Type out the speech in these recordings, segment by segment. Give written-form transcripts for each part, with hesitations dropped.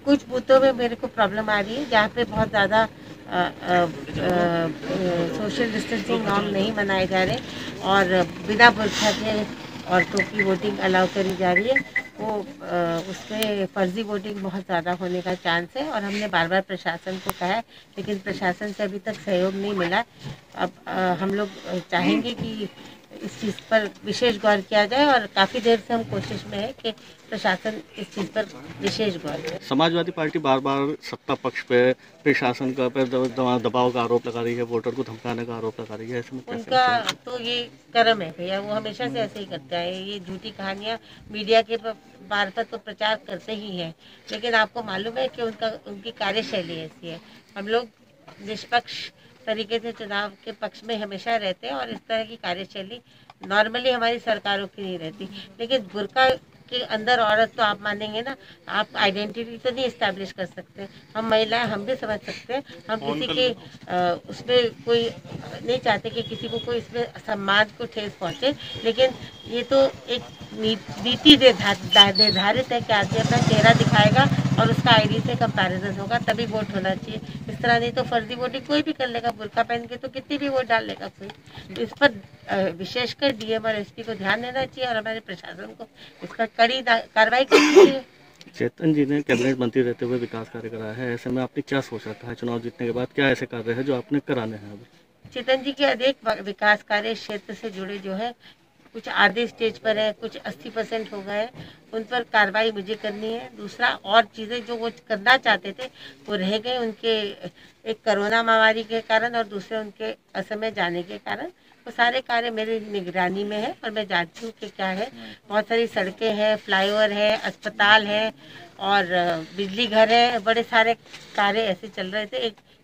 कुछ बूथों में मेरे को प्रॉब्लम आ रही है जहाँ पे बहुत ज़्यादा सोशल डिस्टेंसिंग नॉर्म नहीं मनाए जा रहे और बिना बुर्खा के औरतों की वोटिंग अलाउ करी जा रही है। वो उसमें फर्जी वोटिंग बहुत ज़्यादा होने का चांस है और हमने बार बार प्रशासन को कहा है, लेकिन प्रशासन से अभी तक सहयोग नहीं मिला। अब हम लोग चाहेंगे कि इस चीज़ पर विशेष गौर किया जाए और काफ़ी देर से हम कोशिश में है कि प्रशासन इस चीज़ पर विशेष गौर करे। समाजवादी पार्टी बार बार सत्ता पक्ष पे प्रशासन का पे दबाव का आरोप लगा रही है, वोटर को धमकाने का आरोप लगा रही है, ऐसे में उनका तो ये कर्म है भैया, वो हमेशा से ऐसे ही करते हैं। ये झूठी कहानियाँ मीडिया के मार्फत तो प्रचार करते ही हैं, लेकिन आपको मालूम है कि उनकी कार्यशैली ऐसी है। हम लोग निष्पक्ष तरीके से चुनाव के पक्ष में हमेशा रहते हैं और इस तरह की कार्यशैली नॉर्मली हमारी सरकारों की नहीं रहती। लेकिन बुर्का के अंदर औरत तो आप मानेंगे ना, आप आइडेंटिटी तो नहीं इस्टेब्लिश कर सकते। हम महिलाएं हम भी समझ सकते हैं, हम किसी के उसमें कोई नहीं चाहते कि किसी को कोई इसमें सम्मान को ठेस पहुंचे, लेकिन ये तो एक नीति निर्धारित है कि आदमी अपना चेहरा दिखाएगा और उसका आईडी से कंपैरिजन होगा तभी वोट होना चाहिए। इस तरह नहीं तो फर्जी वोटिंग कोई भी कर लेगा, बुर्का पहन के तो कितनी भी वोट डाल लेगा कोई। तो इस पर विशेषकर डीएम और एसपी को ध्यान देना चाहिए और हमारे प्रशासन को इस पर कड़ी कार्रवाई करनी चाहिए। चेतन जी ने कैबिनेट मंत्री रहते हुए विकास कार्य कराया है, ऐसे में आपने क्या सोच रखा है चुनाव जीतने के बाद, क्या ऐसे कार्य है जो आपने कराने हैं अभी? चेतन जी के अनेक विकास कार्य क्षेत्र से जुड़े जो है, कुछ आधे स्टेज पर है, कुछ 80% हो गए, उन पर कार्रवाई मुझे करनी है। दूसरा और चीज़ें जो वो करना चाहते थे वो रह गए, उनके एक कोरोना महामारी के कारण और दूसरे उनके असमय जाने के कारण। वो सारे कार्य मेरी निगरानी में है और मैं जानती हूँ कि क्या है। बहुत सारी सड़कें हैं, फ्लाईओवर है, अस्पताल है और बिजली घर है। बड़े सारे कार्य ऐसे चल रहे थे।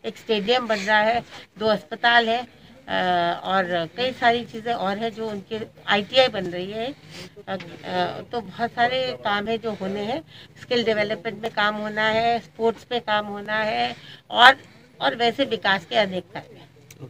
एक स्टेडियम बन रहा है, 2 अस्पताल है और कई सारी चीज़ें और हैं जो उनके आईटीआई बन रही है। तो बहुत सारे काम है जो होने हैं। स्किल डेवलपमेंट में काम होना है, स्पोर्ट्स पे काम होना है और वैसे विकास के अनेक कार्य।